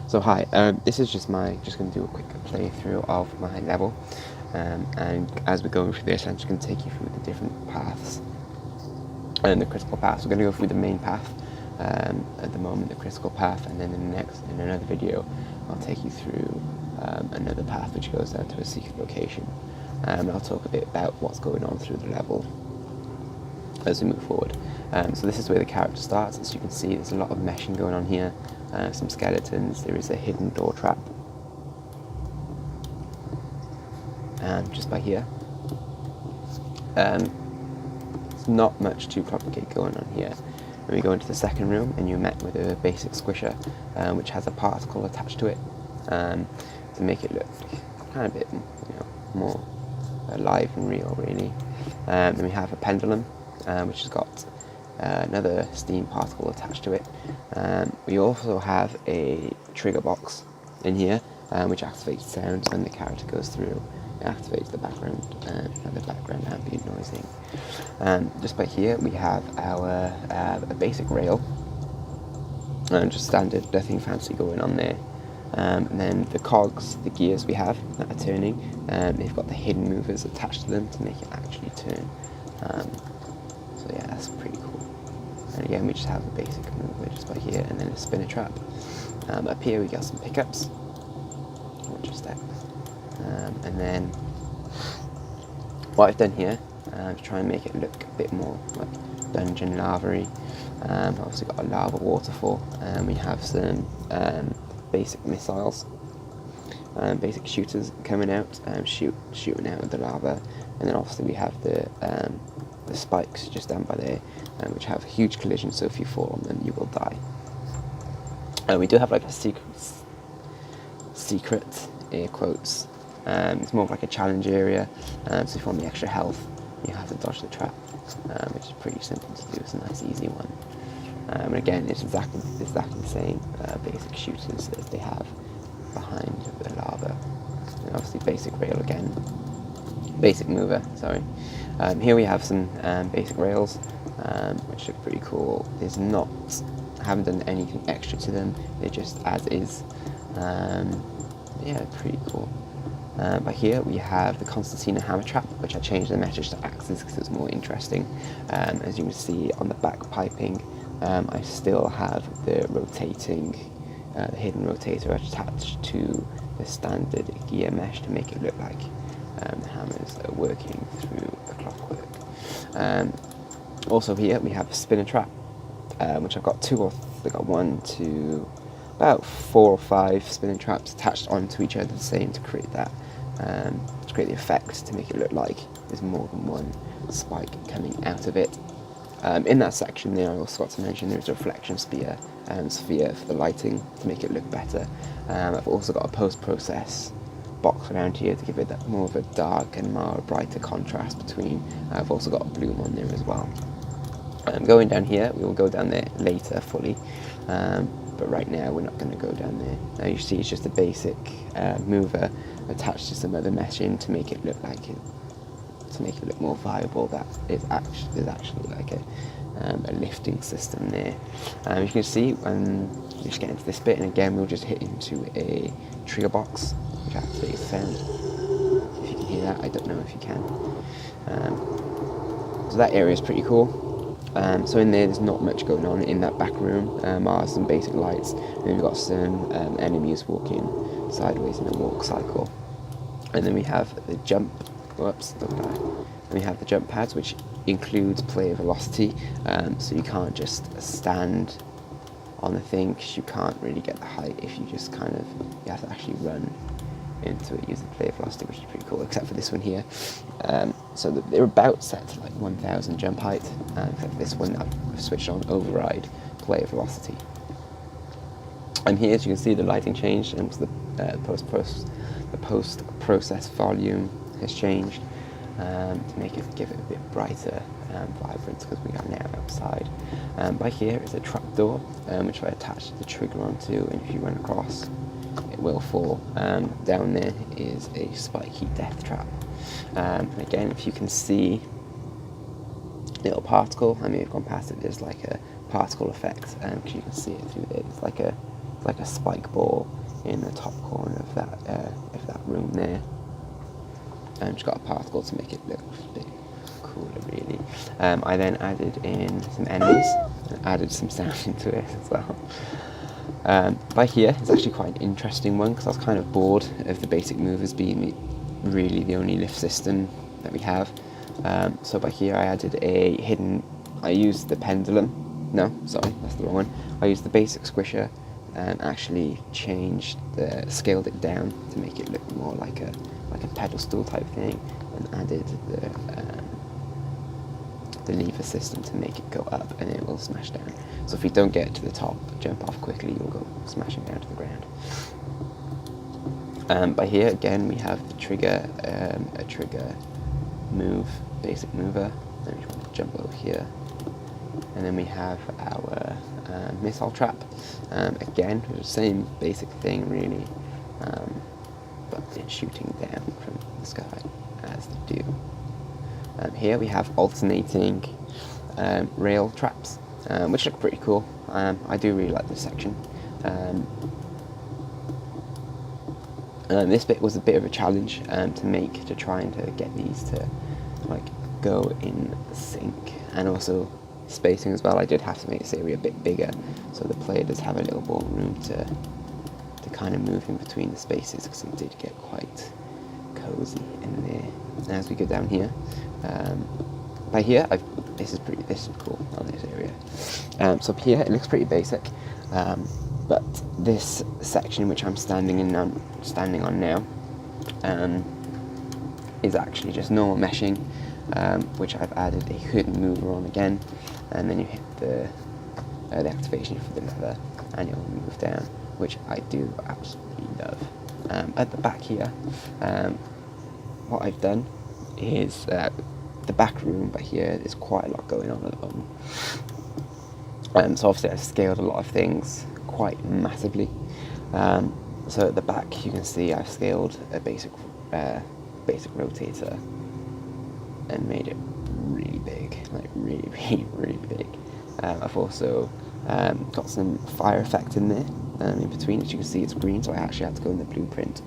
So hi, this is just going to do a quick playthrough of my level, and as we go through this, I'm just going to take you through the different paths and the critical paths. We're going to go through the main path at the moment, the critical path, and then in another video, I'll take you through another path which goes down to a secret location. I'll talk a bit about what's going on through the level as we move forward. So this is where the character starts. As you can see, there's a lot of meshing going on here, some skeletons, there is a hidden door trap just by here. There's not much too complicated going on here. When we go into the second room and you're met with a basic squisher which has a particle attached to it to make it look kind of a bit more alive and real, really. Then we have a pendulum which has got another steam particle attached to it. We also have a trigger box in here which activates sounds when the character goes through. It activates the background ambient noising. Just by here we have our a basic rail, just standard, nothing fancy going on there. And then the cogs, the gears we have that are turning, they've got the hidden movers attached to them to make it actually turn. So yeah, that's pretty cool. And again, we just have a basic mover just by here, and then a spinner trap. Up here we got some pickups, which is that. And then what I've done here to try and make it look a bit more like dungeon lava-y. Obviously got a lava waterfall, and we have some basic missiles, basic shooters coming out, shooting out of the lava, and then obviously we have the spikes just down by there, which have a huge collision, so if you fall on them you will die. We do have like a secret air quotes. It's more of like a challenge area, so if you want the extra health you have to dodge the trap, which is pretty simple to do. It's a nice easy one. And again, it's exactly the same basic shooters as they have behind the lava. And obviously basic rail again, basic mover, sorry. Here we have some basic rails, which look pretty cool. Haven't done anything extra to them, they're just as is. Yeah, pretty cool. But here we have the Constantina hammer trap, which I changed the message to axes because it's more interesting. As you can see on the back piping, I still have the rotating, the hidden rotator attached to the standard gear mesh to make it look like the hammers are working through the clockwork. Also here we have a spinner trap, which I've got about 4 or 5 spinning traps attached onto each other the same to create that, to create the effect, to make it look like there's more than one spike coming out of it. In that section there, I also got to mention there's a reflection sphere for the lighting to make it look better. I've also got a post-process box around here to give it that more of a dark and more brighter contrast between. I've also got a bloom on there as well. Going down here, we will go down there later fully, but right now we're not going to go down there. Now you see it's just a basic mover attached to some other meshing to make it look like it, to make it look more viable. That there's actually like a lifting system there. You can see when you just get into this bit, and again we'll just hit into a trigger box, which activates sound. If you can hear that, I don't know if you can. So that area is pretty cool. So in there's not much going on in that back room. Some basic lights, and then we've got some enemies walking sideways in a walk cycle. And then we have the jump, don't die. And we have the jump pads, which includes player velocity, so you can't just stand on the thing, because you can't really get the height if you just you have to actually run into it using player velocity, which is pretty cool, except for this one here. So they're about set to like 1000 jump height, except for this one I've switched on override player velocity. And here, as you can see, the lighting changed, and the post-process volume has changed to give it a bit brighter and vibrant, because we are now outside. By here is a trapdoor, which I attached the trigger onto, and if you run across, it will fall. Down there is a spiky death trap. And again, if you can see little particle, I mean, we've gone past it, there's like a particle effect, because you can see it through there. It's like a like a spike ball in the top corner of that room there. And just got a particle to make it look a bit cooler, really. I then added in some enemies and added some sound into it as well. By here, it's actually quite an interesting one because I was kind of bored of the basic movers being really the only lift system that we have. So by here I added a hidden, I used the pendulum, no, sorry, that's the wrong one. I used the basic squisher and actually scaled it down to make it look more like a pedal stool type thing, and added the lever system to make it go up and it will smash down. So if you don't get it to the top, jump off quickly, you'll go smashing down to the ground. By here again we have the trigger, a trigger move, basic mover. Then we want to jump over here, and then we have our missile trap. Again, the same basic thing really, but it's shooting down from the sky as they do. Here we have alternating rail traps, which look pretty cool. I do really like this section. This bit was a bit of a challenge to try and to get these to like go in sync, and also spacing as well. I did have to make this area a bit bigger so the player does have a little more room to kind of move in between the spaces, because it did get quite cozy in there. And as we go down here, by here, this is cool on this area. So up here it looks pretty basic, but this section which I'm standing on now is actually just normal meshing, which I've added a hidden mover on again, and then you hit the activation for the lever and you'll move down, which I do absolutely love. At the back here, what I've done is the back room by here, there's quite a lot going on at the moment. So obviously I've scaled a lot of things quite massively. So at the back you can see I've scaled a basic rotator and made it really big, like really big. I've also got some fire effect in there in between. As you can see, it's green, so I actually had to go in the blueprint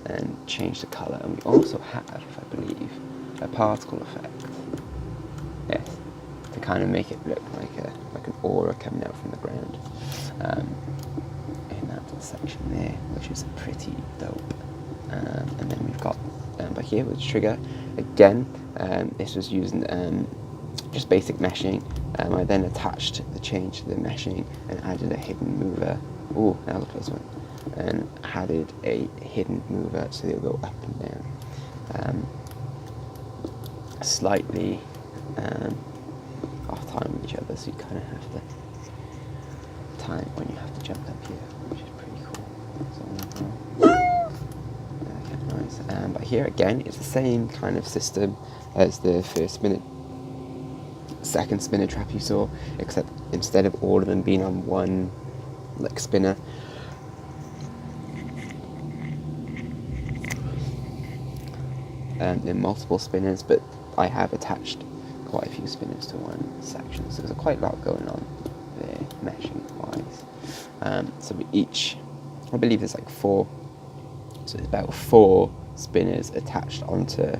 and change the colour. And we also have, I believe, a particle effect, yes, to kind of make it look like an aura coming out from the ground in that little section there, which is pretty dope. And then we've got back here with the trigger again. This was using just basic meshing. I then attached the chain to the meshing and added a hidden mover. Oh, that was a close one. And added a hidden mover so they'll go up and down, slightly off time with each other, so you kind of have to time when you have to jump up here, which is pretty cool. So, nice. But here again, it's the same kind of system as the second spinner trap you saw, except instead of all of them being on one like spinner, there are multiple spinners, but I have attached quite a few spinners to one section, so there's quite a lot going on there meshing wise. So we each, I believe there's like 4, so there's about 4 spinners attached onto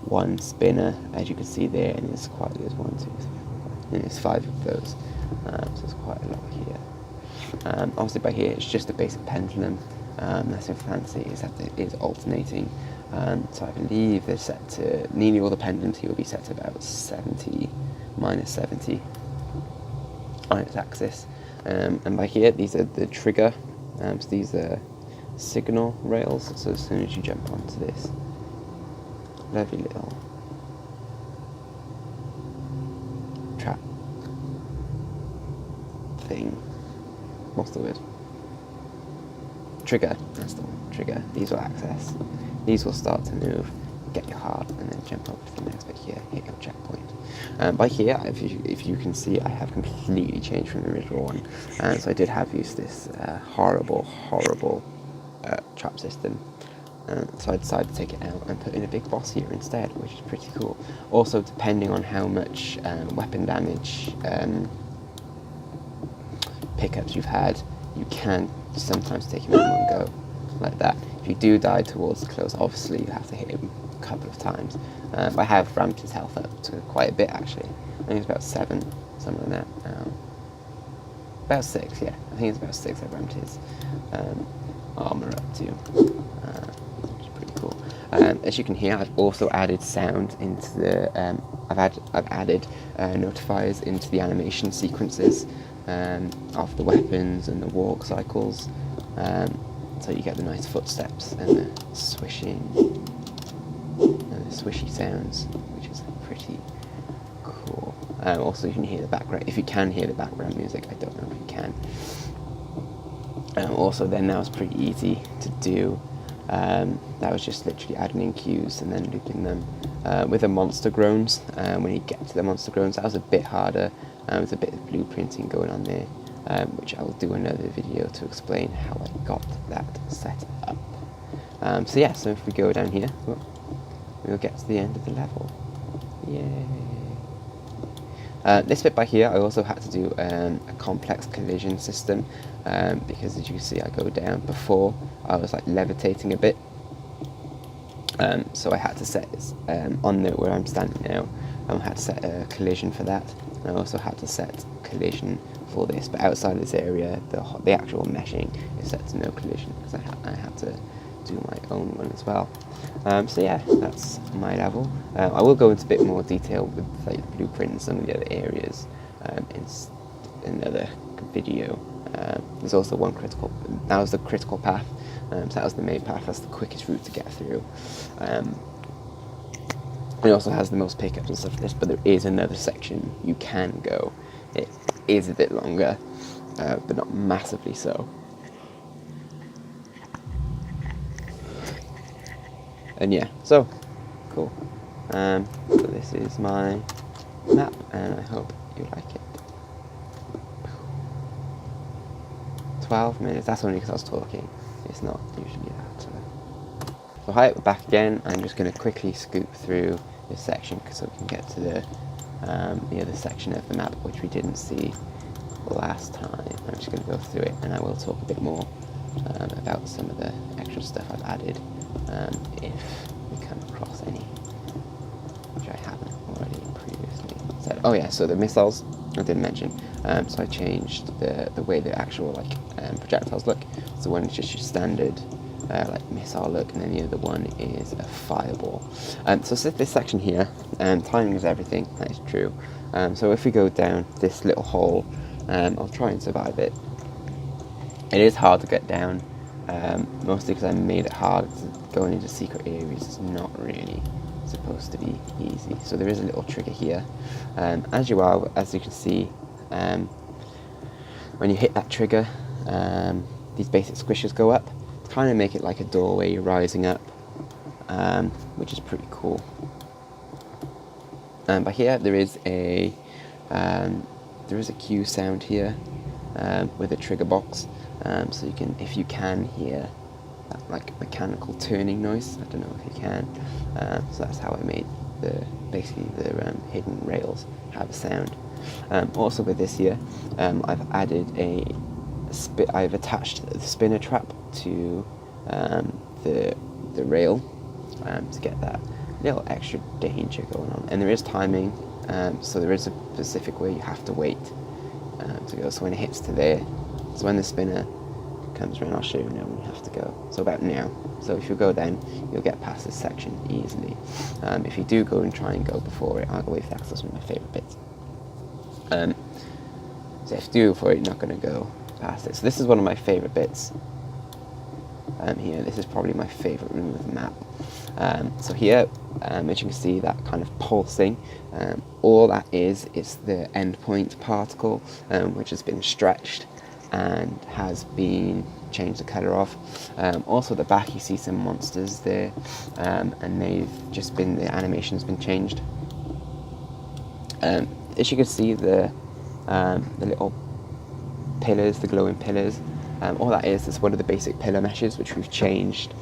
one spinner, as you can see there, and there's 1, 2, 3, 4, and there's 5 of those, so there's quite a lot here. Obviously by here it's just a basic pendulum. Nothing fancy, is that it is alternating. So I believe they're set to, nearly all the pendulums here will be set to about 70, minus 70 on its axis. And by here, these are the trigger, so these are signal rails, so as soon as you jump onto this lovely little trap thing, what's the word? Trigger, that's the one, trigger. These will access, these will start to move, get your heart, and then jump over to the next bit here, hit your checkpoint. By here, if you can see, I have completely changed from the original one, so I did have used this horrible trap system, so I decided to take it out and put in a big boss here instead, which is pretty cool. Also, depending on how much weapon damage pickups you've had, you can sometimes take him out in one go, like that. If you do die towards the close, obviously you have to hit him a couple of times. I have ramped his health up to quite a bit actually. I think it's about 7, something like that. About 6, yeah. I think it's about 6 I ramped his armor up to, which is pretty cool. As you can hear, I've also added sound into the. I've added notifiers into the animation sequences of the weapons and the walk cycles, so you get the nice footsteps and the swishing and the swishy sounds, which is pretty cool. Also, you can hear the background. If you can hear the background music, I don't know if you can. Also, then that was pretty easy to do. That was just literally adding in cues and then looping them. With the monster groans, when you get to the monster groans, that was a bit harder. There's a bit of blueprinting going on there, which I will do another video to explain how I got that set up. So yeah, so if we go down here, we'll get to the end of the level. Yay! This bit by here, I also had to do a complex collision system, because as you can see, I go down. Before, I was like levitating a bit, so I had to set on the where I'm standing now. I had to set a collision for that. And I also had to set collision for this, but outside of this area, the actual meshing is set to no collision because I had to do my own one as well. So yeah, that's my level. I will go into a bit more detail with like the blueprint and some of the other areas in another video. There's also one critical. That was the critical path. So that was the main path. That's the quickest route to get through. It also has the most pickups and stuff like this, but there is another section you can go. It is a bit longer, but not massively so. And yeah, so cool. So this is my map, and I hope you like it. 12 minutes, that's only because I was talking. It's not usually that. So hi, we're back again. I'm just going to quickly scoop through this section so we can get to the other section of the map which we didn't see last time. I'm just going to go through it, and I will talk a bit more about some of the extra stuff I've added, if we come across any, which I haven't already previously said. Oh yeah, so the missiles I didn't mention. So I changed the way the actual projectiles look. So one is just your standard like missile look, and then the other one is a fireball. So this section here, timing is everything. That is true. So if we go down this little hole, I'll try and survive it. It is hard to get down, mostly because I made it hard. Going into secret areas is not really supposed to be easy. So there is a little trigger here. As you can see, when you hit that trigger, these basic squishers go up. Kind of make it like a doorway, you're rising up, which is pretty cool. But here there is a cue sound here with a trigger box, so you can, if you can hear that like mechanical turning noise. I don't know if you can. So that's how I made basically the hidden rails have a sound. Also with this here, I've added I've attached the spinner trap to the rail to get that little extra danger going on. And there is timing, so there is a specific way you have to wait to go. So when it hits to there, so when the spinner comes around, I'll show you now when you have to go. So about now. So if you go then, you'll get past this section easily. If you do go and try and go before it, I'll go with that because that's one of my favourite bits. So if you do go for it, you're not going to go past it. So this is one of my favourite bits. Here, this is probably my favourite room of the map. So here, as you can see, that kind of pulsing, all that is the endpoint particle, which has been stretched and has been changed the colour of. Also at the back you see some monsters there, and the animation's been changed. As you can see, the little pillars, the glowing pillars, all that is one of the basic pillar meshes which we've changed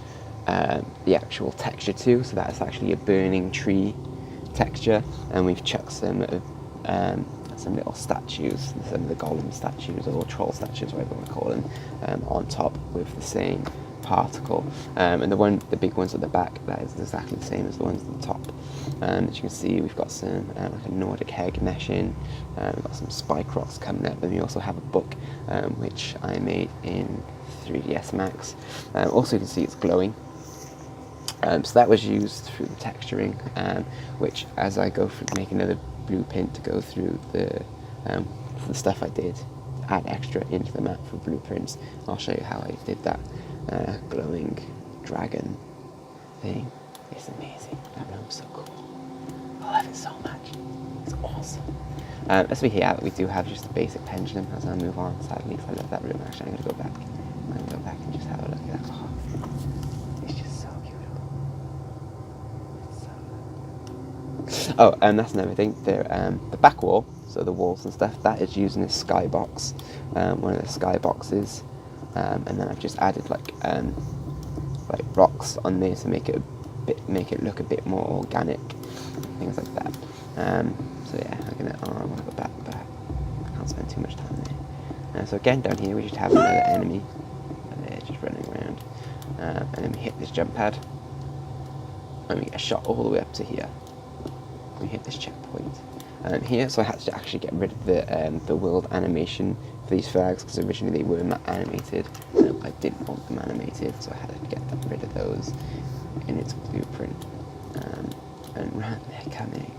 the actual texture to, so that's actually a burning tree texture, and we've chucked some some little statues, some of the golem statues or troll statues, whatever you want to call them, on top with the same particle. And the big ones at the back, that is exactly the same as the ones at the top. As you can see, we've got some like a Nordic heg meshing, we've got some spike rocks coming up, and we also have a book which I made in 3ds Max. Also, you can see it's glowing. So that was used through the texturing, which as I go through, make another blueprint to go through the stuff I did, add extra into the map for blueprints. I'll show you how I did that glowing dragon thing. It's amazing. That room's so cool. I love it so much. It's awesome. As we hear, we do have just a basic pendulum as I move on, sadly, because I love that room. Actually, I'm going to go back. I'm going to go back and just have a look at that. Oh, it's just so beautiful. It's so good. Oh, and that's another thing. The back wall, so the walls and stuff, that is using a skybox, one of the skyboxes. And then I've just added like rocks on there to make it look a bit more organic, things like that. So yeah, I want to go back, but I can't spend too much time there. So again, down here we just have another enemy, and they're just running around, and then we hit this jump pad, and we get a shot all the way up to here. We hit this checkpoint. Here, so I had to actually get rid of the world animation for these flags, because originally they were not animated. I didn't want them animated, so I had to get rid of those in its blueprint. And right, they're coming.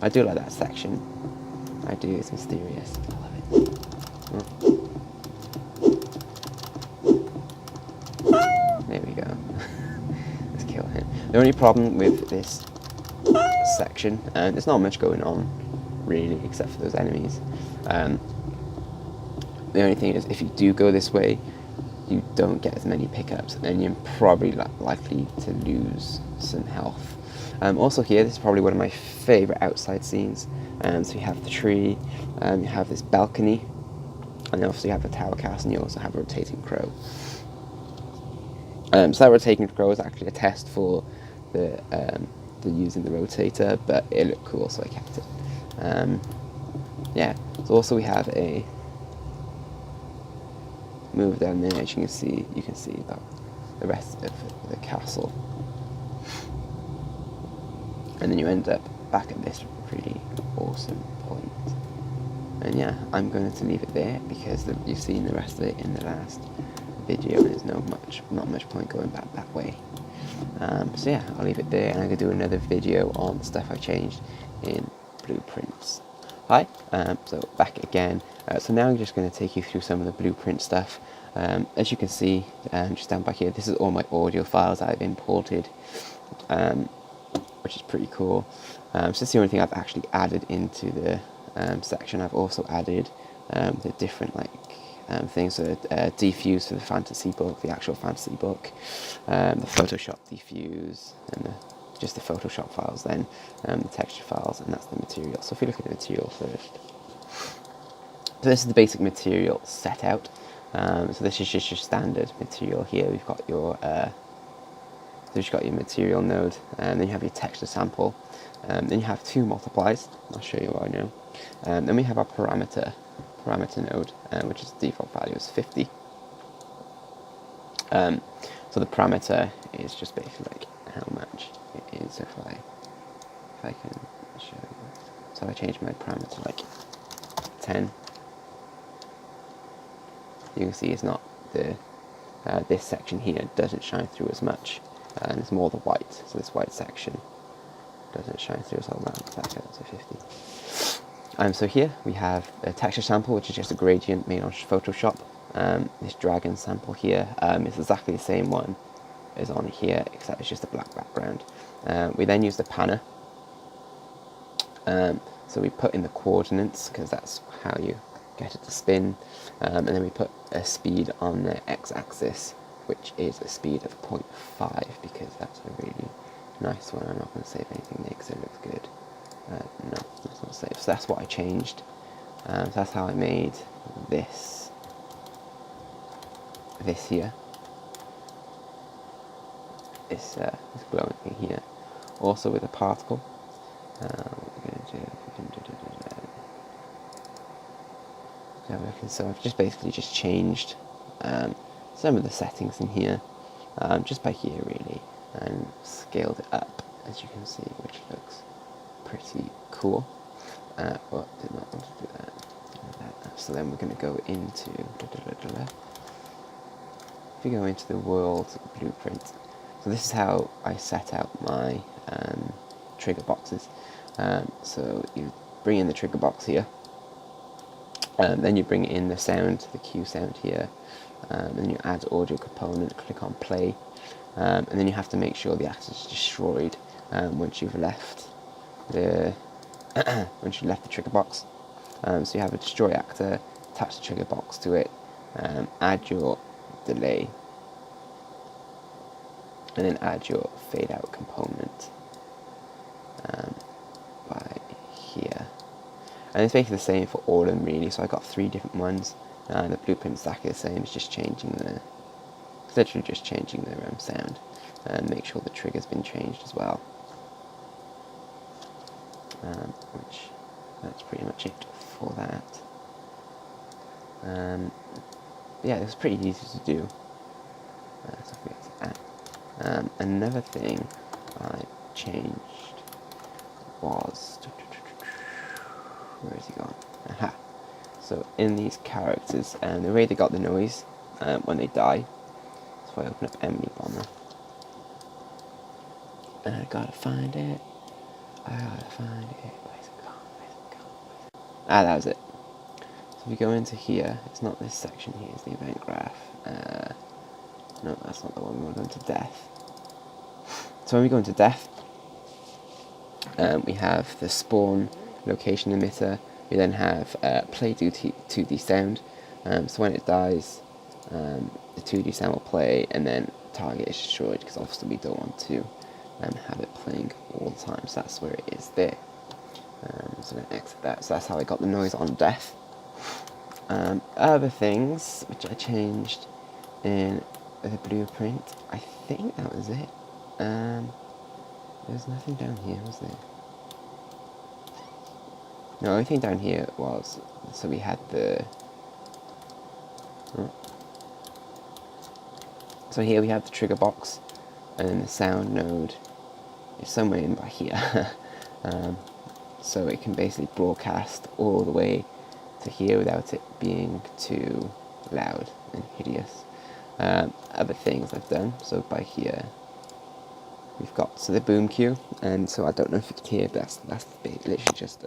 I do like that section. I do, it's mysterious. I love it. Oh. There we go. Let's kill him. The only problem with this section, and there's not much going on really except for those enemies. The only thing is, if you do go this way, you don't get as many pickups, and you're probably likely to lose some health. Also here, this is probably one of my favourite outside scenes. So you have the tree, you have this balcony, and then obviously you have the tower castle, and you also have a rotating crow. So that rotating crow is actually a test for the using the rotator, but it looked cool, so I kept it. Yeah, so also we have a move down there. As you can see the rest of the castle, and then you end up back at this really awesome point. And yeah, I'm going to leave it there because you've seen the rest of it in the last video, and there's not much point going back that way. So yeah, I'll leave it there, and I'm going to do another video on the stuff I changed in blueprints. Hi, so back again. So now I'm just going to take you through some of the blueprint stuff. As you can see, just down back here, this is all my audio files that I've imported, which is pretty cool. So this is the only thing I've actually added into the section. I've also added the different things, so defuse for the fantasy book, the actual fantasy book, the Photoshop defuse, and just the Photoshop files, then the texture files, and that's the material. So if you look at the material first, so this is the basic material set out. So this is just your standard material here. We've got your material node, and then you have your texture sample. Then you have two multiplies. I'll show you what I know. Then we have our parameter node, which is the default value is 50. So the parameter is just basically like how much it is. If I can show you, so I change my parameter like 10. You can see it's not this section here doesn't shine through as much, and it's more the white. So this white section doesn't shine through, so I'll round back up to 50. So here we have a texture sample, which is just a gradient made on Photoshop. This dragon sample here is exactly the same one as on here, except it's just a black background. We then use the panner. So we put in the coordinates, because that's how you get it to spin. And then we put a speed on the x-axis, which is a speed of 0.5, because that's a really nice one. I'm not going to save anything there because it looks good. No, that's not safe. So that's what I changed. So that's how I made this here. This glowing thing here. Also with a particle. So I've just basically just changed some of the settings in here, just by here really, and scaled it up, as you can see, which looks pretty cool. But did not want to do that. So then we're going to go into, if you go into the world blueprint, so this is how I set out my trigger boxes. So you bring in the trigger box here, then you bring in the sound, the cue sound here, then you add audio component, click on play, and then you have to make sure the actor is destroyed once you've left the trigger box. So you have a destroy actor, attach the trigger box to it, add your delay, and then add your fade out component by here. And it's basically the same for all of them really, so I got 3 different ones. The blueprint's exactly the same, it's just changing it's literally just changing the sound, and make sure the trigger's been changed as well. Which, that's pretty much it for that. Yeah, it was pretty easy to do. So if we get to that. Another thing I changed was, where is he gone? Aha. So in these characters, the way they got the noise when they die. So if I open up Emily Bomber, and I gotta find it. Where's it gone? Ah, that was it. So if you go into here, it's not this section here, it's the event graph. No, that's not the one. We want to go into death. So when we go into death, we have the spawn location emitter. We then have play 2D sound. So when it dies, the 2D sound will play, and then target is destroyed, because obviously we don't want to have it playing all the time. So that's where it is there. So then exit that. So that's how I got the noise on death. Other things which I changed in the blueprint, I think that was it. There's nothing down here, was there? No, the only thing down here was, so we had the... So here we have the trigger box, and then the sound node is somewhere in by here. So it can basically broadcast all the way to here without it being too loud and hideous. Other things I've done, so by here we've got the boom cue, and so I don't know if you can hear, but that's literally just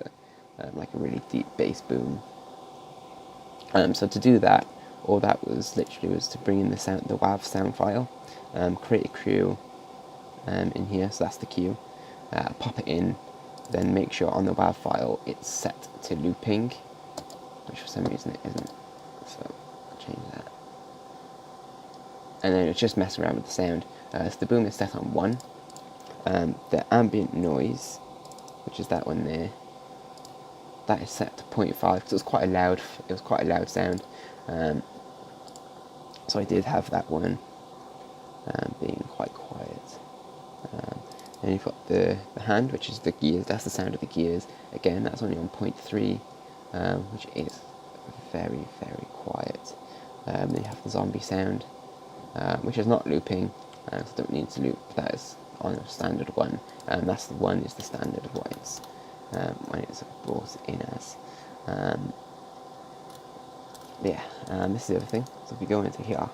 like a really deep bass boom. So to do that, all that was literally was to bring in the WAV sound file, create a cue in here, so that's the cue, pop it in, then make sure on the WAV file it's set to looping, which for some reason it isn't, so I'll change that. And then it's just mess around with the sound. So the boom is set on 1. The ambient noise, which is that one there, that is set to 0.5 because it was quite a loud sound. So I did have that one being quite quiet. And you've got the hand, which is the gears. That's the sound of the gears. Again, that's only on 0.3, which is very, very quiet. Then you have the zombie sound, which is not looping, so don't need to loop. That is on a standard one. That's the one is the standard of what it's when it's brought in as. Yeah, this is the other thing. So if you go into here,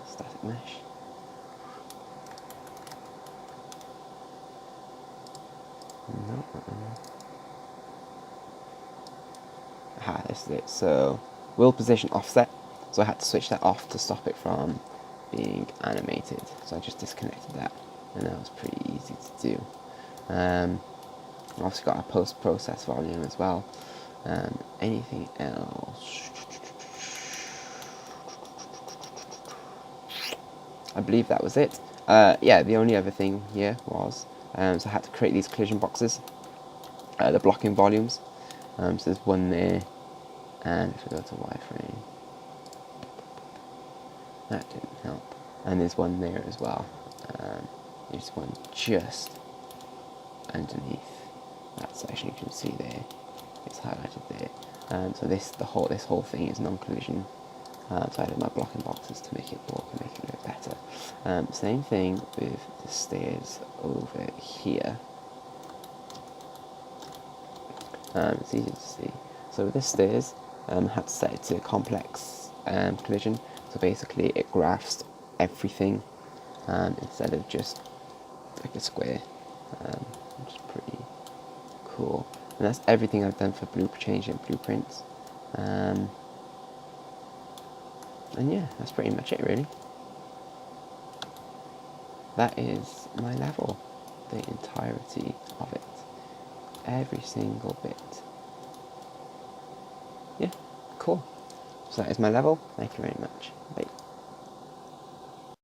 static mesh. No. Aha, this is it. So world position offset. So I had to switch that off to stop it from being animated. So I just disconnected that, and that was pretty easy to do. I've also got a post-process volume as well. Anything else? I believe that was it. Yeah, the only other thing here was, so I had to create these collision boxes, the blocking volumes. So there's one there, and if we go to wireframe, that didn't help. And there's one there as well. There's one just underneath that section you can see there. It's highlighted there. So this whole thing is non-collision. So I added my blocking boxes to make it work and make it look better. Same thing with the stairs over here. It's easy to see. So with the stairs, I had to set it to complex collision. So basically it graphs everything instead of just like a square, which is pretty cool. And that's everything I've done for changing blueprints. And yeah, that's pretty much it really. That is my level, the entirety of it, every single bit. Yeah, cool. So that is my level. Thank you very much. Bye.